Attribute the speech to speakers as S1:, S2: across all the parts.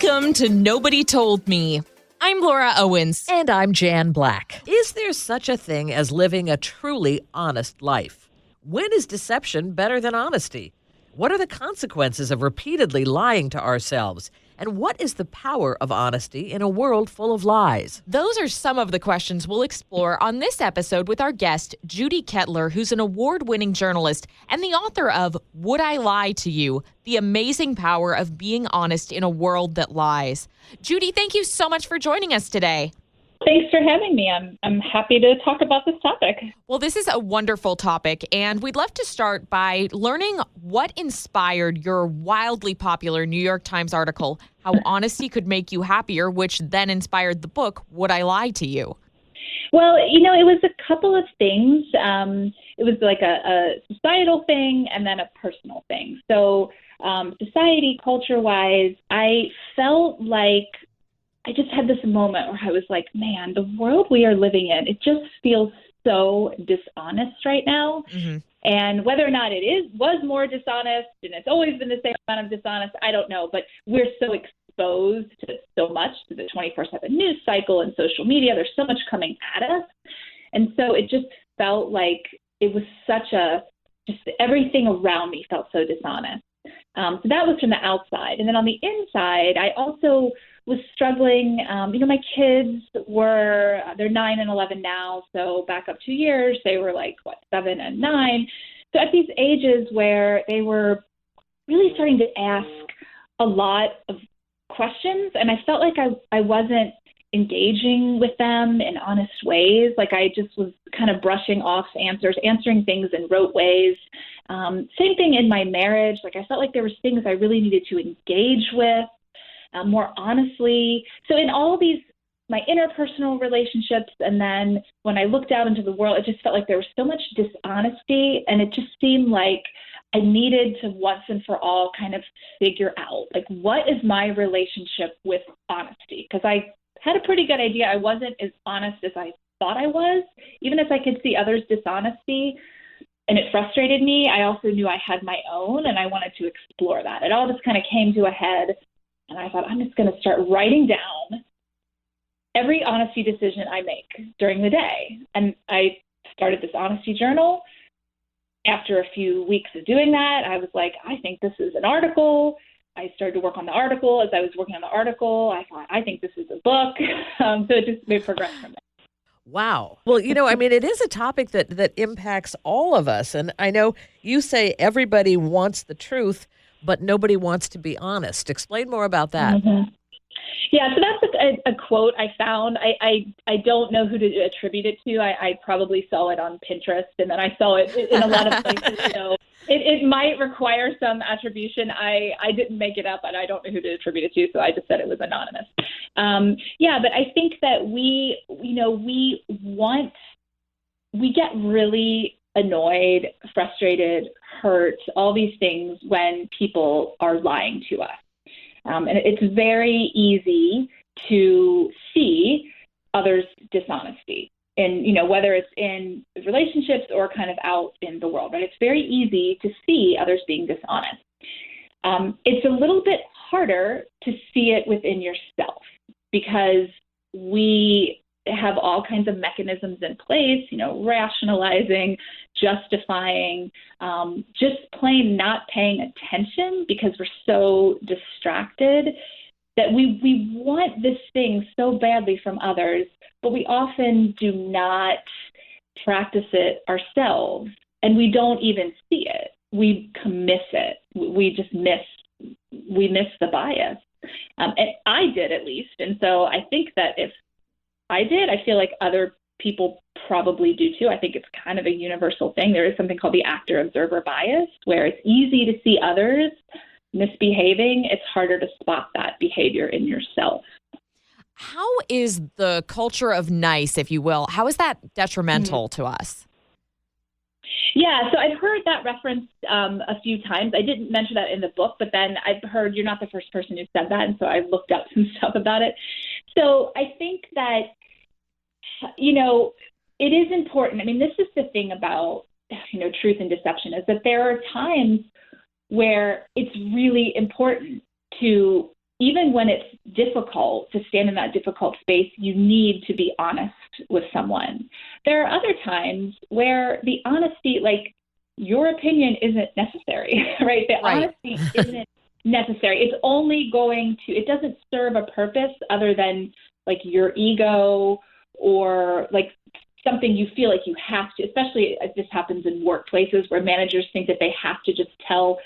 S1: Welcome to Nobody Told Me. I'm Laura Owens.
S2: And I'm Jan Black. Is there such a thing as living a truly honest life? When is deception better than honesty? What are the consequences of repeatedly lying to ourselves? And what is the power of honesty in a world full of lies?
S1: Those are some of the questions we'll explore on this episode with our guest, Judi Ketteler, who's an award-winning journalist and the author of Would I Lie to You? The Amazing Power of Being Honest in a World That Lies. Judi, thank you so much for joining us today.
S3: Thanks for having me. I'm happy to talk about this topic.
S1: Well, this is a wonderful topic, and we'd love to start by learning what inspired your wildly popular New York Times article, How Honesty Could Make You Happier, which then inspired the book, Would I Lie to You?
S3: Well, it was a couple of things. It was like a societal thing and then a personal thing. So society, culture-wise, I felt like I just had this moment where I was like, man, the world we are living in, it just feels so dishonest right now. Mm-hmm. And whether or not was more dishonest, and it's always been the same amount of dishonest, I don't know. But we're so exposed to so much, to the 24/7 news cycle and social media. There's so much coming at us. And so it just felt like it was just everything around me felt so dishonest. So that was from the outside. And then on the inside, I also was struggling. My kids they're 9 and 11 now. So back up 2 years, they were 7 and 9. So at these ages where they were really starting to ask a lot of questions, and I felt like I wasn't engaging with them in honest ways. Like I just was kind of brushing off answering things in rote ways. Same thing in my marriage. Like I felt like there was things I really needed to engage with more honestly. So in all these, my interpersonal relationships, and then when I looked out into the world, it just felt like there was so much dishonesty, and it just seemed like I needed to once and for all kind of figure out, what is my relationship with honesty? Because I had a pretty good idea I wasn't as honest as I thought I was. Even if I could see others' dishonesty and it frustrated me, I also knew I had my own, and I wanted to explore that. It all just kind of came to a head, and I thought, I'm just going to start writing down every honesty decision I make during the day. And I started this honesty journal. After a few weeks of doing that, I was like, I think this is an article. I started to work on the article. As I was working on the article, I thought, I think this is a book. So it progressed from there.
S2: Wow. Well, it is a topic that impacts all of us. And I know you say everybody wants the truth, but nobody wants to be honest. Explain more about that.
S3: Mm-hmm. Yeah, so that's a quote I found. I don't know who to attribute it to. I probably saw it on Pinterest, and then I saw it in a lot of places. So it might require some attribution. I didn't make it up, and I don't know who to attribute it to, so I just said it was anonymous. But I think that we get really annoyed, frustrated, hurt, all these things when people are lying to us. And it's very easy to see others' dishonesty, and whether it's in relationships or kind of out in the world, right? It's very easy to see others being dishonest. It's a little bit harder to see it within yourself, because we have all kinds of mechanisms in place, rationalizing, justifying, just plain not paying attention because we're so distracted that we want this thing so badly from others, but we often do not practice it ourselves, and we don't even see it. We miss it. We miss the bias. And I did, at least. And so I think that if I did, I feel like other people probably do too. I think it's kind of a universal thing. There is something called the actor-observer bias, where it's easy to see others misbehaving. It's harder to spot that behavior in yourself.
S1: How is the culture of nice, if you will, how is that detrimental to us?
S3: Yeah, so I've heard that reference a few times. I didn't mention that in the book, but then I've heard you're not the first person who said that, and so I looked up some stuff about it. So I think that, it is important. I mean, this is the thing about, truth and deception, is that there are times where it's really important to even when it's difficult to stand in that difficult space, you need to be honest with someone. There are other times where the honesty, like your opinion isn't necessary, right? The honesty isn't necessary. It's only it doesn't serve a purpose other than like your ego or like something you feel like you have to, especially if this happens in workplaces where managers think that they have to just tell,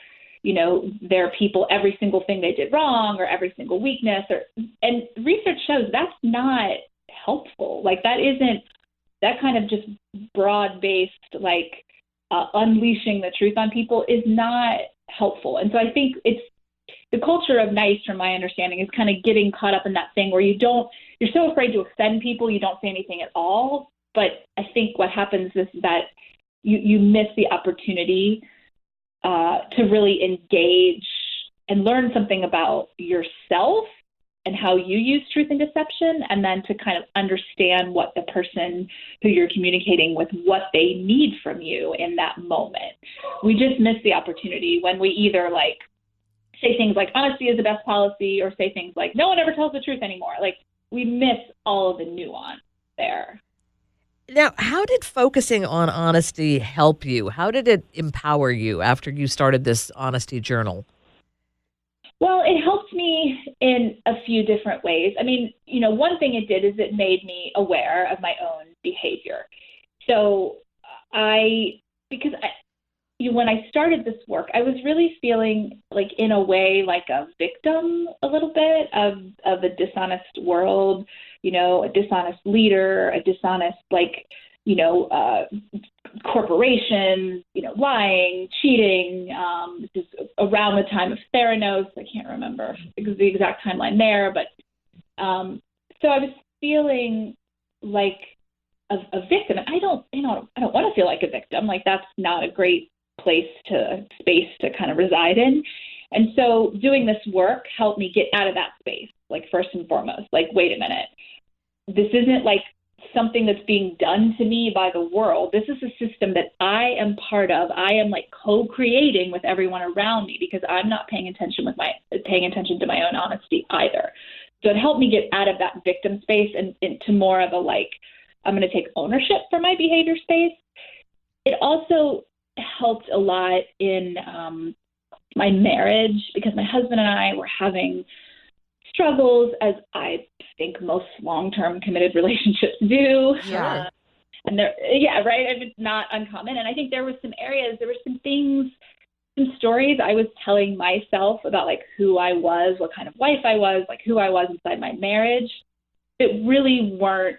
S3: their people every single thing they did wrong or every single weakness. And research shows that's not helpful. Like that kind of just broad-based, like unleashing the truth on people is not helpful. And so I think it's the culture of nice, from my understanding, is kind of getting caught up in that thing where you're so afraid to offend people, you don't say anything at all. But I think what happens is that you miss the opportunity to really engage and learn something about yourself and how you use truth and deception, and then to kind of understand what the person who you're communicating with, what they need from you in that moment. We just miss the opportunity when we either like say things like honesty is the best policy, or say things like no one ever tells the truth anymore. Like we miss all of the nuance there.
S2: Now, how did focusing on honesty help you? How did it empower you after you started this honesty journal?
S3: Well, it helped me in a few different ways. I mean, one thing it did is it made me aware of my own behavior. So when I started this work, I was really feeling like, in a way, like a victim a little bit of a dishonest world, a dishonest leader, a dishonest, corporation, lying, cheating. This is around the time of Theranos. I can't remember the exact timeline there, but so I was feeling like a victim. And I don't want to feel like a victim. Like that's not a great space to kind of reside in. And so doing this work helped me get out of that space, like first and foremost, like, wait a minute, this isn't like something that's being done to me by the world. This is a system that I am part of. I am like co-creating with everyone around me because I'm not paying attention to my own honesty either. So it helped me get out of that victim space and into more of a like, I'm going to take ownership for my behavior space. It also helped a lot in my marriage because my husband and I were having struggles, as I think most long-term committed relationships do.
S1: Yeah.
S3: And right. And it's not uncommon. And I think there were some things, some stories I was telling myself about like who I was, what kind of wife I was, like who I was inside my marriage that really weren't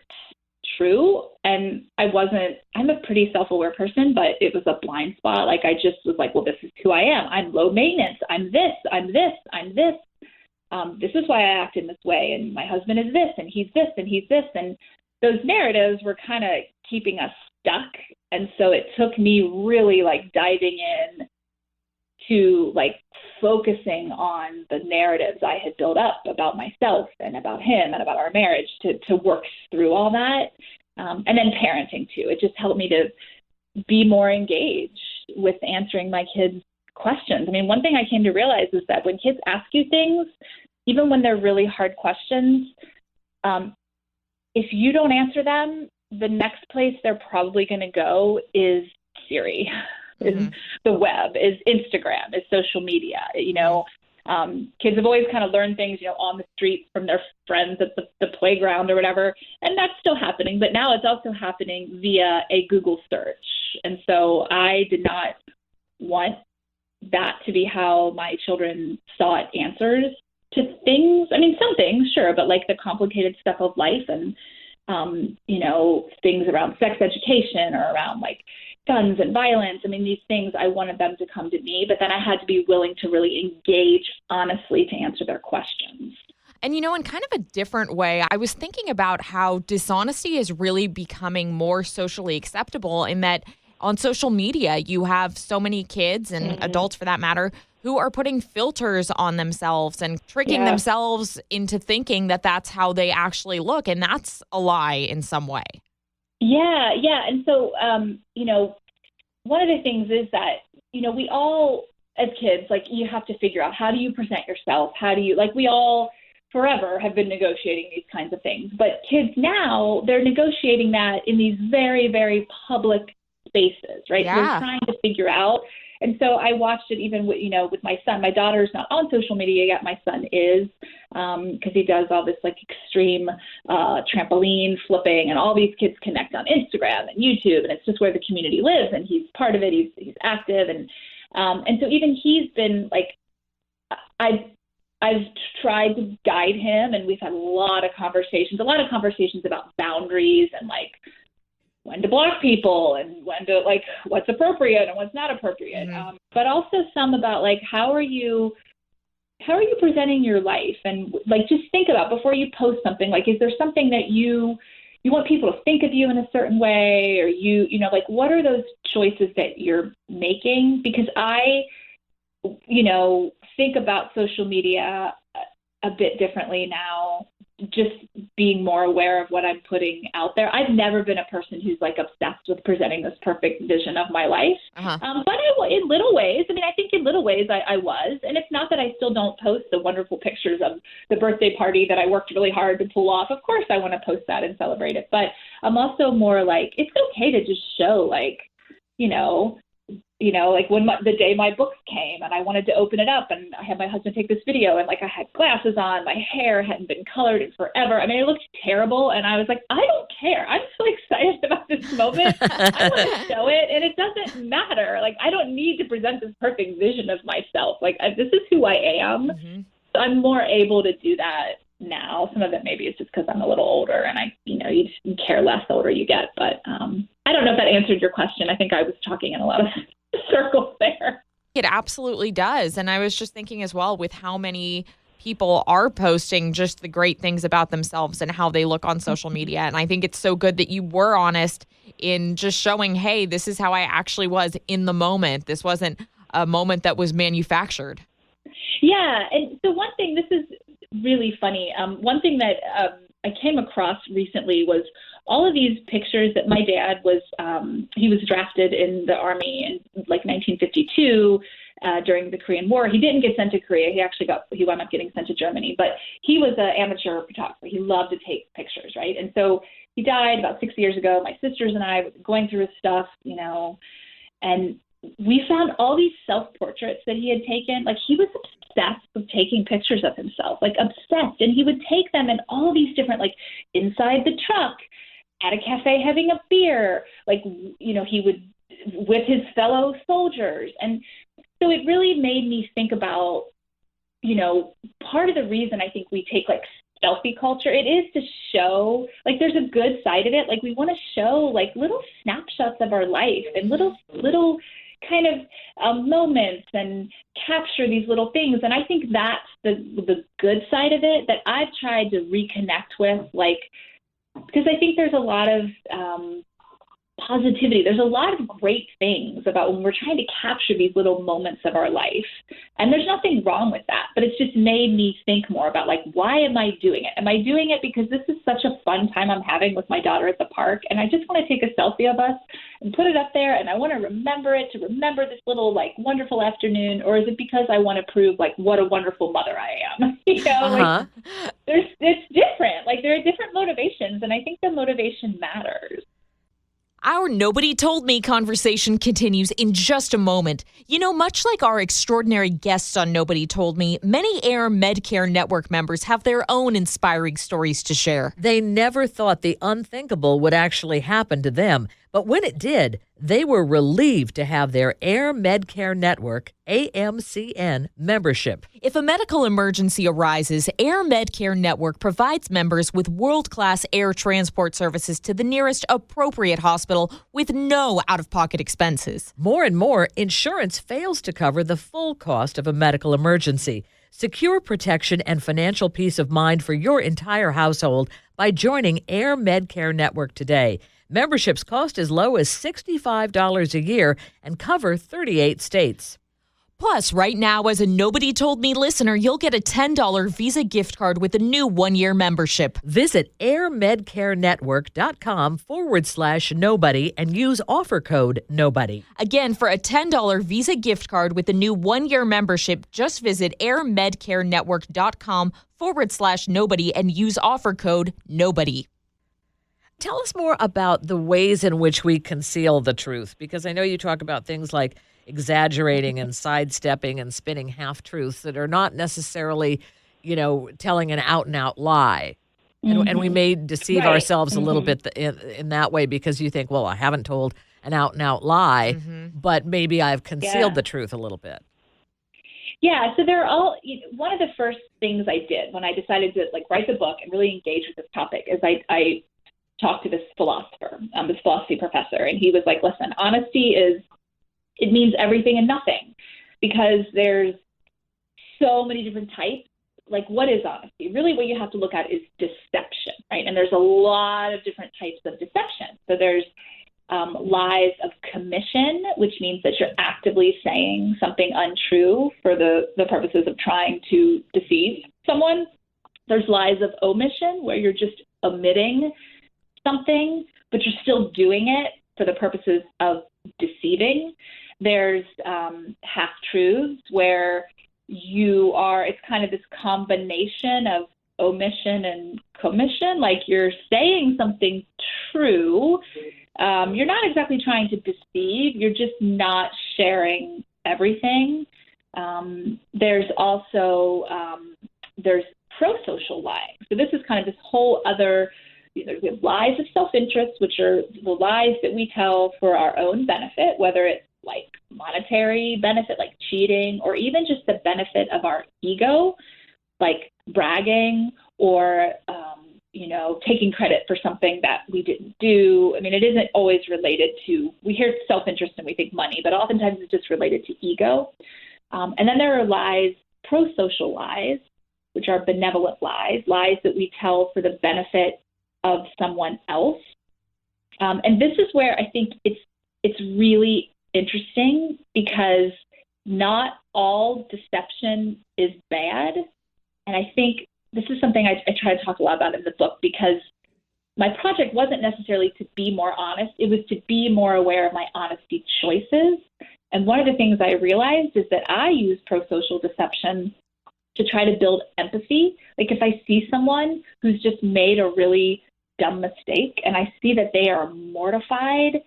S3: true. And I'm a pretty self-aware person, but it was a blind spot. Like I just was like, well, this is who I am. I'm low maintenance. I'm this. This is why I act in this way. And my husband is this, and he's this, and he's this. And those narratives were kind of keeping us stuck. And so it took me really like diving in to like focusing on the narratives I had built up about myself and about him and about our marriage to work through all that. And then parenting too. It just helped me to be more engaged with answering my kids' questions. I mean, one thing I came to realize is that when kids ask you things, even when they're really hard questions, if you don't answer them, the next place they're probably going to go is Siri, is the web, is Instagram, is social media. Kids have always kind of learned things, on the street from their friends at the playground or whatever, and that's still happening. But now it's also happening via a Google search. And so I did not want that to be how my children sought answers to things. I mean, some things, sure, but like the complicated stuff of life and, things around sex education or around like guns and violence. I mean, these things, I wanted them to come to me, but then I had to be willing to really engage honestly to answer their questions.
S1: And, in kind of a different way, I was thinking about how dishonesty is really becoming more socially acceptable in that on social media, you have so many kids and adults for that matter who are putting filters on themselves and tricking themselves into thinking that that's how they actually look. And that's a lie in some way.
S3: Yeah. And so, one of the things is that, we all, as kids, like you have to figure out how do you present yourself? How do you, like we all forever have been negotiating these kinds of things. But kids now, they're negotiating that in these very, very public spaces, right? So they're trying to figure out. And so I watched it even with, with my son. My daughter's not on social media yet. My son is, because he does all this like extreme trampoline flipping, and all these kids connect on Instagram and YouTube, and it's just where the community lives. And he's part of it. He's active, and so even he's been like, I've tried to guide him, and we've had a lot of conversations about boundaries and like when to block people and when to like what's appropriate and what's not appropriate. But also some about like how are you presenting your life, and like just think about before you post something, like is there something that you want people to think of you in a certain way, or like what are those choices that you're making? Because I think about social media a bit differently now, just being more aware of what I'm putting out there. I've never been a person who's like obsessed with presenting this perfect vision of my life. But in little ways, I think in little ways I was, and it's not that I still don't post the wonderful pictures of the birthday party that I worked really hard to pull off. Of course I want to post that and celebrate it, but I'm also more like, it's okay to just show like, like when the day my books came and I wanted to open it up and I had my husband take this video, and like I had glasses on, my hair hadn't been colored in forever. I mean, it looked terrible. And I was like, I don't care. I'm so excited about this moment. I want to show it. And it doesn't matter. Like, I don't need to present this perfect vision of myself. Like, this is who I am. So I'm more able to do that now. Some of it maybe is just because I'm a little older and you just care less the older you get. But I don't know if that answered your question. I think I was talking in a lot of circles there.
S1: It absolutely does. And I was just thinking as well, with how many people are posting just the great things about themselves and how they look on social media. And I think it's so good that you were honest in just showing, hey, this is how I actually was in the moment. This wasn't a moment that was manufactured.
S3: Yeah. And so one thing, this is really funny. One thing that I came across recently was all of these pictures that my dad was, he was drafted in the Army in like 1952 during the Korean War. He didn't get sent to Korea. He wound up getting sent to Germany, but he was an amateur photographer. He loved to take pictures, right? And so he died about 6 years ago. My sisters and I were going through his stuff, and we found all these self-portraits that he had taken. Like, he was obsessed with taking pictures of himself, like obsessed. And he would take them in all these different, like inside the truck, at a cafe having a beer, like, he would with his fellow soldiers. And so it really made me think about, part of the reason I think we take like selfie culture, it is to show, like, there's a good side of it. Like, we want to show like little snapshots of our life and little kind of moments and capture these little things. And I think that's the good side of it that I've tried to reconnect with, like, because I think there's a lot of positivity. There's a lot of great things about when we're trying to capture these little moments of our life. And there's nothing wrong with that. But it's just made me think more about, like, why am I doing it? Am I doing it because this is such a fun time I'm having with my daughter at the park, and I just want to take a selfie of us and put it up there, and I want to remember this little, like, wonderful afternoon? Or is it because I want to prove, like, what a wonderful mother I am? Like, it's different. Like, there are different motivations, and I think the motivation matters.
S1: Our Nobody Told Me conversation continues in just a moment. Much like our extraordinary guests on Nobody Told Me, many Air Medcare Network members have their own inspiring stories to share.
S2: They never thought the unthinkable would actually happen to them. But when it did, they were relieved to have their Air Medcare Network, AMCN, membership.
S1: If a medical emergency arises, Air Medcare Network provides members with world-class air transport services to the nearest appropriate hospital with no out-of-pocket expenses.
S2: More and more, insurance fails to cover the full cost of a medical emergency. Secure protection and financial peace of mind for your entire household by joining Air Medcare Network today. Memberships cost as low as $65 a year and cover 38 states.
S1: Plus, right now, as a Nobody Told Me listener, you'll get a $10 Visa gift card with a new 1-year membership.
S2: Visit airmedcarenetwork.com/nobody and use offer code NOBODY.
S1: Again, for a $10 Visa gift card with a new 1-year membership, just visit airmedcarenetwork.com/nobody and use offer code NOBODY.
S2: Tell us more about the ways in which we conceal the truth, because I know you talk about things like exaggerating and sidestepping and spinning half-truths that are not necessarily, telling an out-and-out lie. And we may deceive ourselves a little bit in that way because you think, well, I haven't told an out-and-out lie, but maybe I've concealed the truth a little bit.
S3: Yeah, so they're all one of the first things I did when I decided to write the book and really engage with this topic is I talked to this philosopher, this philosophy professor, and he was like, listen, honesty it means everything and nothing because there's so many different types. Like, what is honesty? Really what you have to look at is deception, right? And there's a lot of different types of deception. So there's lies of commission, which means that you're actively saying something untrue for the purposes of trying to deceive someone. There's lies of omission, where you're just omitting something, but you're still doing it for the purposes of deceiving. There's half-truths, where it's kind of this combination of omission and commission, like you're saying something true. You're not exactly trying to deceive, you're just not sharing everything. There's also there's pro-social lying. So this is kind of this whole other, we have lies of self-interest, which are the lies that we tell for our own benefit, whether it's like monetary benefit, like cheating, or even just the benefit of our ego, like bragging or, taking credit for something that we didn't do. I mean, it isn't always related to, we hear self-interest and we think money, but oftentimes it's just related to ego. And then there are lies, pro-social lies, which are benevolent lies that we tell for the benefit of someone else. And this is where I think it's really interesting because not all deception is bad. And I think this is something I try to talk a lot about in the book because my project wasn't necessarily to be more honest. It was to be more aware of my honesty choices. And one of the things I realized is that I use pro-social deception to try to build empathy. Like if I see someone who's just made a really dumb mistake and I see that they are mortified,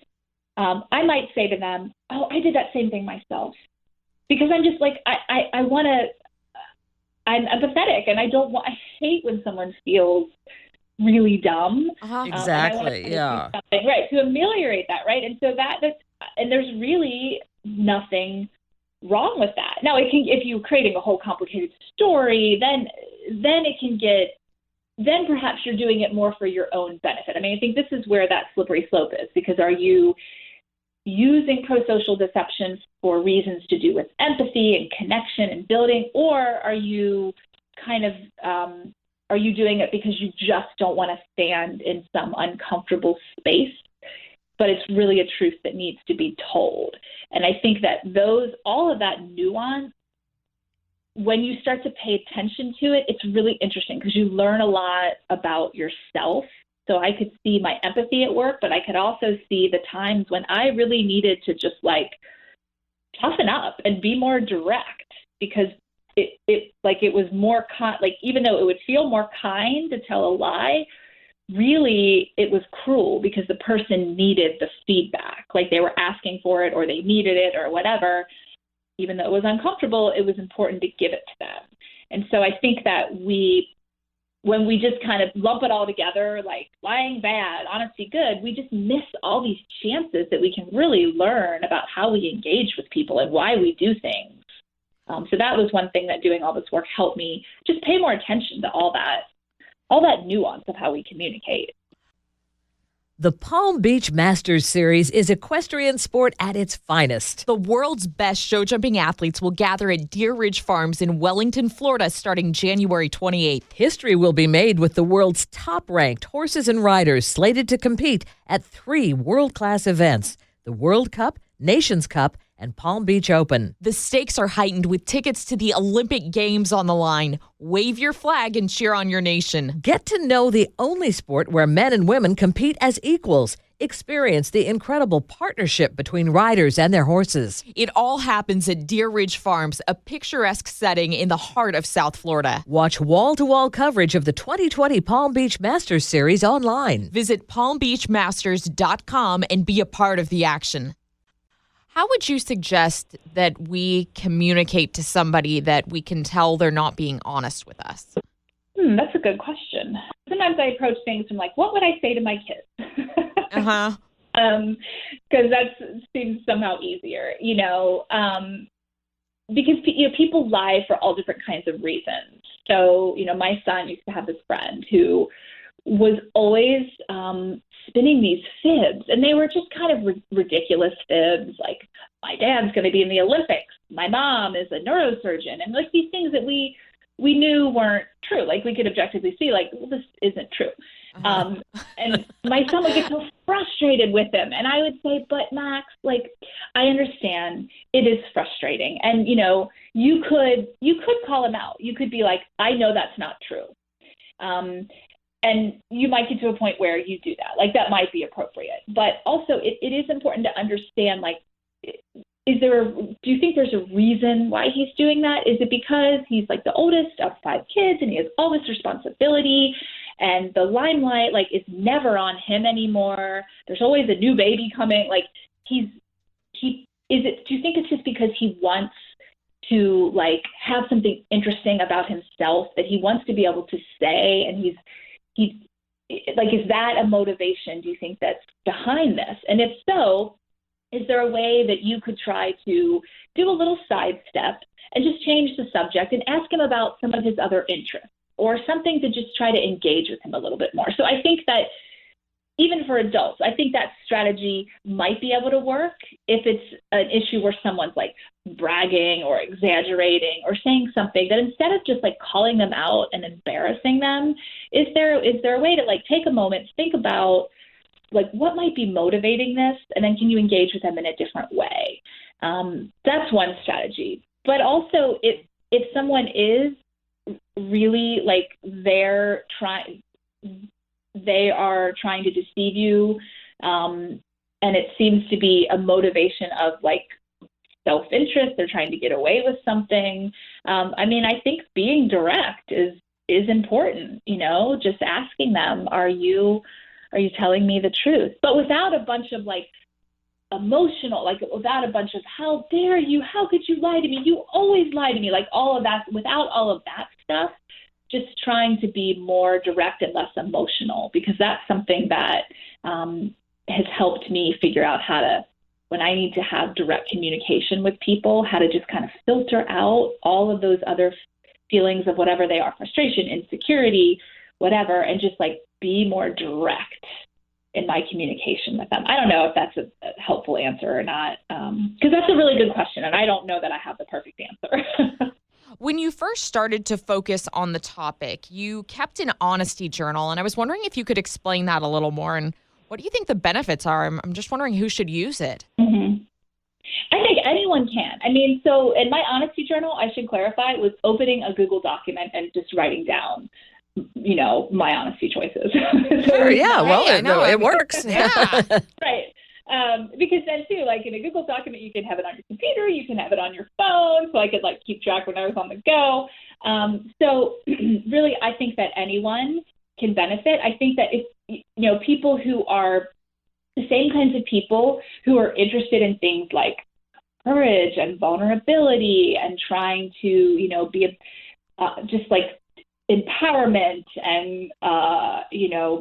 S3: I might say to them, oh, I did that same thing myself. Because I'm just like, I'm empathetic and I hate when someone feels really dumb.
S2: Exactly. Yeah.
S3: Right. To ameliorate that. Right. And so and there's really nothing wrong with that. Now, if you're creating a whole complicated story, then it can then perhaps you're doing it more for your own benefit. I mean, I think this is where that slippery slope is, because are you using pro-social deception for reasons to do with empathy and connection and building, or are you are you doing it because you just don't want to stand in some uncomfortable space, but it's really a truth that needs to be told? And I think that all of that nuance, when you start to pay attention to it, it's really interesting because you learn a lot about yourself. So I could see my empathy at work, but I could also see the times when I really needed to just toughen up and be more direct, because it was more even though it would feel more kind to tell a lie, really it was cruel because the person needed the feedback, like they were asking for it or they needed it or whatever. Even though it was uncomfortable, it was important to give it to them. And so I think that when we just kind of lump it all together, like lying bad, honesty good, we just miss all these chances that we can really learn about how we engage with people and why we do things. So that was one thing that doing all this work helped me just pay more attention to all that nuance of how we communicate.
S2: The Palm Beach Masters Series is equestrian sport at its finest.
S1: The world's best show jumping athletes will gather at Deer Ridge Farms in Wellington, Florida, starting January 28th.
S2: History will be made with the world's top-ranked horses and riders slated to compete at 3 world-class events: the World Cup, Nations Cup, and Palm Beach Open.
S1: The stakes are heightened with tickets to the Olympic Games on the line. Wave your flag and cheer on your nation.
S2: Get to know the only sport where men and women compete as equals. Experience the incredible partnership between riders and their horses.
S1: It all happens at Deer Ridge Farms, a picturesque setting in the heart of South Florida.
S2: Watch wall-to-wall coverage of the 2020 Palm Beach Masters Series online.
S1: Visit palmbeachmasters.com and be a part of the action. How would you suggest that we communicate to somebody that we can tell they're not being honest with us?
S3: That's a good question. Sometimes I approach things from like, what would I say to my kids?
S1: Uh-huh.
S3: Because that seems somehow easier, because people lie for all different kinds of reasons. So, my son used to have this friend who was always spinning these fibs, and they were just kind of ridiculous fibs, like my dad's going to be in the Olympics, my mom is a neurosurgeon, and like these things that we knew weren't true. Like we could objectively see, like, well, this isn't true. And my son would get so frustrated with him. And I would say, but Max, like, I understand it is frustrating. And, you could call him out. You could be like, I know that's not true. And you might get to a point where you do that. Like that might be appropriate. But also it is important to understand, like, do you think there's a reason why he's doing that? Is it because he's like the oldest of 5 kids and he has all this responsibility and the limelight like is never on him anymore? There's always a new baby coming. Like do you think it's just because he wants to like have something interesting about himself that he wants to be able to say, and he's like, is that a motivation, do you think, that's behind this? And if so, is there a way that you could try to do a little sidestep and just change the subject and ask him about some of his other interests or something to just try to engage with him a little bit more? So I think that even for adults, I think that strategy might be able to work if it's an issue where someone's like bragging or exaggerating or saying something that instead of just like calling them out and embarrassing them, is there a way to like take a moment, think about like what might be motivating this, and then can you engage with them in a different way? That's one strategy. But also if someone is really like they are trying to deceive you, and it seems to be a motivation of like self-interest, they're trying to get away with something. I think being direct is important, just asking them, are you telling me the truth? But without a bunch of like emotional, like without a bunch of how dare you, how could you lie to me? You always lie to me, like all of that, without all of that stuff, just trying to be more direct and less emotional, because that's something that has helped me figure out how to, when I need to have direct communication with people, how to just kind of filter out all of those other feelings of whatever they are, frustration, insecurity, whatever, and just like be more direct in my communication with them. I don't know if that's a helpful answer or not, because that's a really good question, and I don't know that I have the perfect answer.
S1: When you first started to focus on the topic, you kept an honesty journal, and I was wondering if you could explain that a little more, and what do you think the benefits are? I'm just wondering who should use it.
S3: Mm-hmm. I think anyone can. So in my honesty journal, I should clarify, was opening a Google document and just writing down my honesty choices.
S2: Sure, yeah. Well, it works.
S1: Yeah.
S3: Right. Because then too, like in a Google document, you can have it on your computer, you can have it on your phone. So I could like keep track when I was on the go. So really, I think that anyone can benefit. I think that if, people who are the same kinds of people who are interested in things like courage and vulnerability and trying to, be just like empowerment and,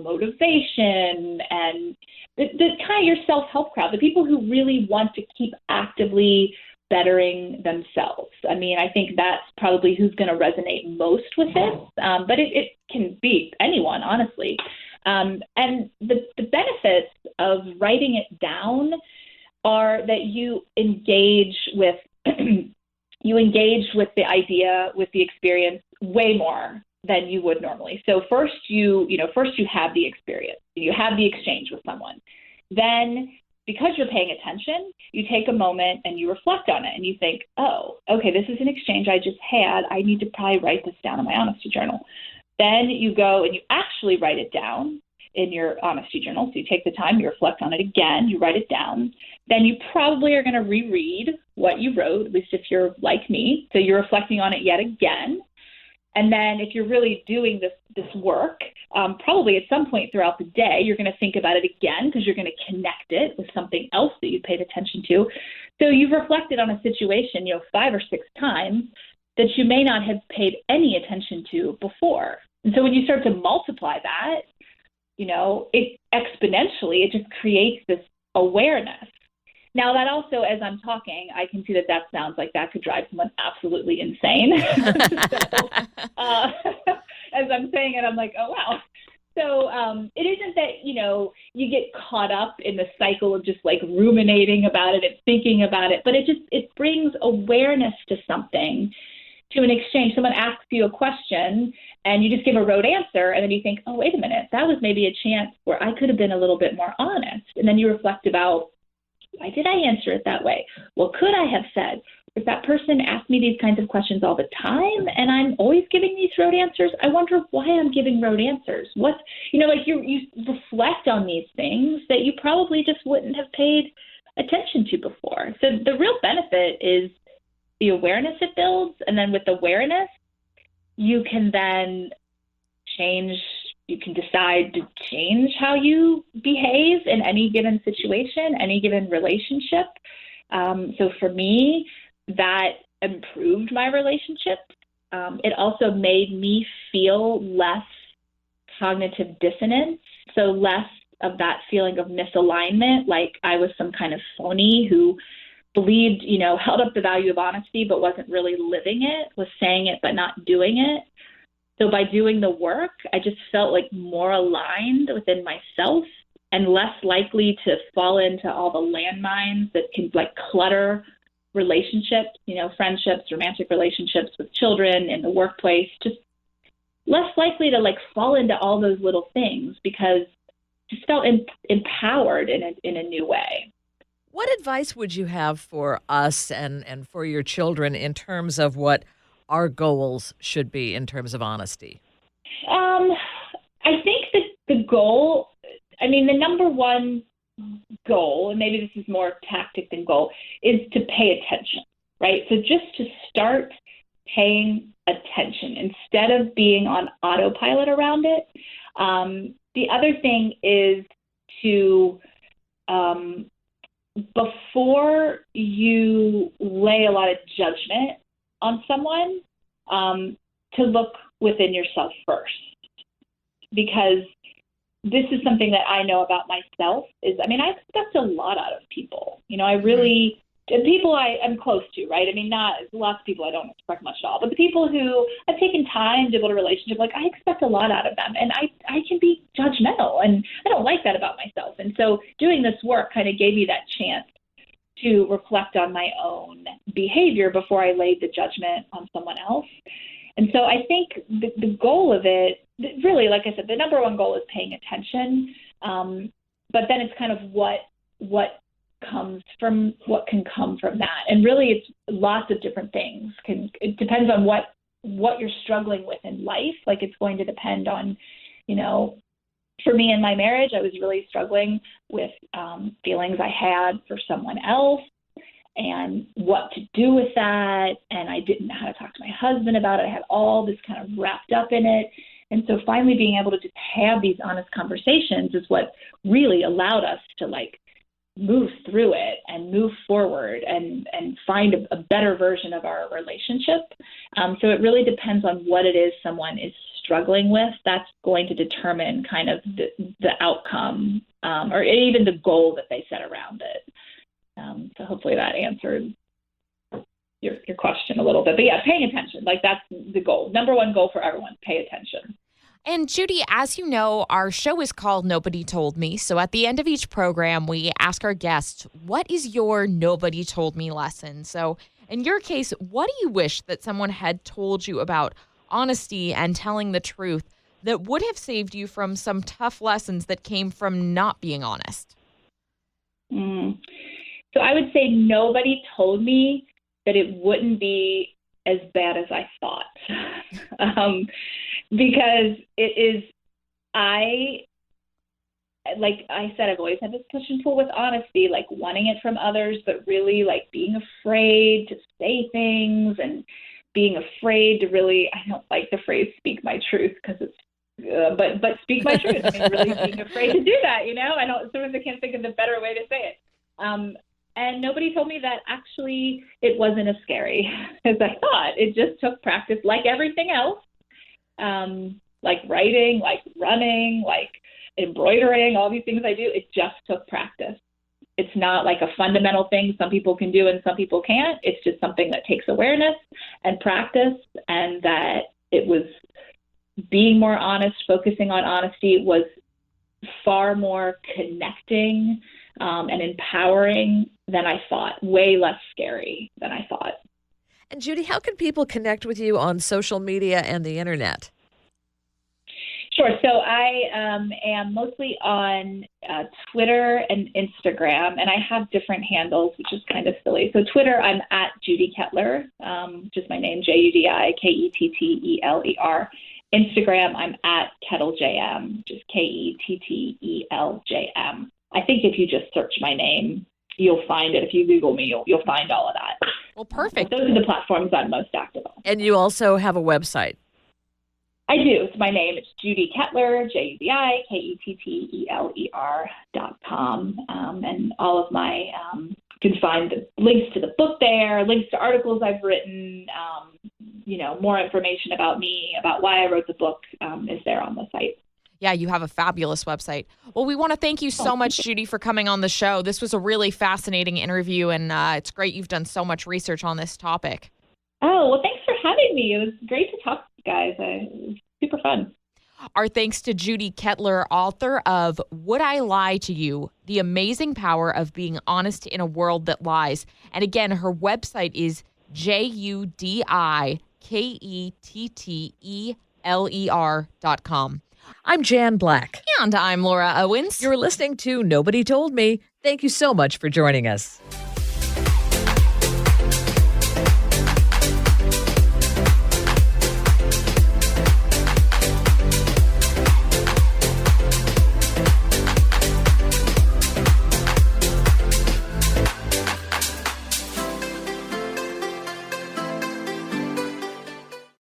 S3: motivation and the kind of your self-help crowd, the people who really want to keep actively bettering themselves. I think that's probably who's going to resonate most with this, but it can be anyone, honestly. And the benefits of writing it down are that you engage with the idea, with the experience way more than you would normally. So first you have the experience, you have the exchange with someone. Then because you're paying attention, you take a moment and you reflect on it and you think, oh, okay, this is an exchange I just had. I need to probably write this down in my honesty journal. Then you go and you actually write it down in your honesty journal. So you take the time, you reflect on it again, you write it down. Then you probably are going to reread what you wrote, at least if you're like me. So you're reflecting on it yet again. And then if you're really doing this work, probably at some point throughout the day, you're going to think about it again because you're going to connect it with something else that you paid attention to. So you've reflected on a situation, 5 or 6 times that you may not have paid any attention to before. And so when you start to multiply that, it exponentially, it just creates this awareness. Now, that also, as I'm talking, I can see that sounds like that could drive someone absolutely insane. So, as I'm saying it, I'm like, oh, wow. So it isn't that, you get caught up in the cycle of just like ruminating about it and thinking about it, but it brings awareness to something, to an exchange. Someone asks you a question and you just give a rote answer, and then you think, oh, wait a minute, that was maybe a chance where I could have been a little bit more honest. And then you reflect about, why did I answer it that way? What could I have said? If that person asked me these kinds of questions all the time and I'm always giving these rote answers, I wonder why I'm giving rote answers. You reflect on these things that you probably just wouldn't have paid attention to before. So the real benefit is the awareness it builds. And then with awareness, you can then you can decide to change how you behave in any given situation, any given relationship. So for me, that improved my relationship. It also made me feel less cognitive dissonance, so less of that feeling of misalignment, like I was some kind of phony who believed, held up the value of honesty, but wasn't really living it, was saying it, but not doing it. So by doing the work, I just felt like more aligned within myself and less likely to fall into all the landmines that can clutter relationships, friendships, romantic relationships with children, in the workplace, just less likely to fall into all those little things because just felt empowered in a new way.
S2: What advice would you have for us and for your children in terms of what our goals should be in terms of honesty?
S3: I think that the goal, the number one goal, and maybe this is more tactic than goal, is to pay attention, right? So just to start paying attention instead of being on autopilot around it. The other thing is to, before you lay a lot of judgment on someone, to look within yourself first. Because this is something that I know about myself is, I expect a lot out of people. I really, people I'm close to, right? Not lots of people I don't expect much at all, but the people who I've taken time to build a relationship, I expect a lot out of them, and I can be judgmental, and I don't like that about myself. And so doing this work kind of gave me that chance to reflect on my own behavior before I laid the judgment on someone else. And so I think the goal of it, really, like I said, the number one goal is paying attention. But then it's kind of what can come from that. And really it's lots of different things. It depends on what you're struggling with in life. It's going to depend on, for me in my marriage, I was really struggling with feelings I had for someone else and what to do with that. And I didn't know how to talk to my husband about it. I had all this kind of wrapped up in it. And so finally being able to just have these honest conversations is what really allowed us to move through it and move forward and find a better version of our relationship. So it really depends on what it is someone is struggling with. That's going to determine kind of the outcome or even the goal that they set around it. So hopefully that answered your question a little bit. But yeah, paying attention, that's the goal. Number one goal for everyone, pay attention.
S1: And Judi, as you know, our show is called Nobody Told Me. So at the end of each program, we ask our guests, what is your nobody told me lesson? So in your case, what do you wish that someone had told you about honesty and telling the truth that would have saved you from some tough lessons that came from not being honest?
S3: Mm. So I would say nobody told me that it wouldn't be as bad as I thought. Because it is, like I said, I've always had this push and pull with honesty, like wanting it from others, but really like being afraid to say things and being afraid to really, I don't like the phrase speak my truth because it's, but speak my truth. I mean, really being afraid to do that, sometimes I can't think of the better way to say it. And nobody told me that actually it wasn't as scary as I thought. It just took practice like everything else, like writing, like running, like embroidering, all these things I do. It just took practice. It's not like a fundamental thing some people can do and some people can't. It's just something that takes awareness and practice, and that it was being more honest, focusing on honesty was far more connecting and empowering than I thought, way less scary than I thought.
S2: And Judi, how can people connect with you on social media and the internet?
S3: Sure. So I am mostly on Twitter and Instagram, and I have different handles, which is kind of silly. So Twitter, I'm at Judi Ketteler, just my name, JudiKetteler. Instagram, I'm at KettleJM, just KettleJM. I think if you just search my name, you'll find it. If you Google me, you'll find all of that.
S1: Well, perfect.
S3: Those are the platforms I'm most active on.
S2: And you also have a website.
S3: I do. It's my name. It's Judi Ketteler, JudiKetteler.com. And all of my, you can find the links to the book there, links to articles I've written, more information about me, about why I wrote the book is there on the site.
S1: Yeah, you have a fabulous website. Well, we want to thank you so much, Judi, for coming on the show. This was a really fascinating interview, and it's great you've done so much research on this topic.
S3: Oh, well, thanks for having me. It was great to talk to you guys. It was super fun.
S1: Our thanks to Judi Ketteler, author of Would I Lie to You? The Amazing Power of Being Honest in a World That Lies. And again, her website is JudiKetteler.com.
S2: I'm Jan Black.
S1: And I'm Laura Owens.
S2: You're listening to Nobody Told Me. Thank you so much for joining us.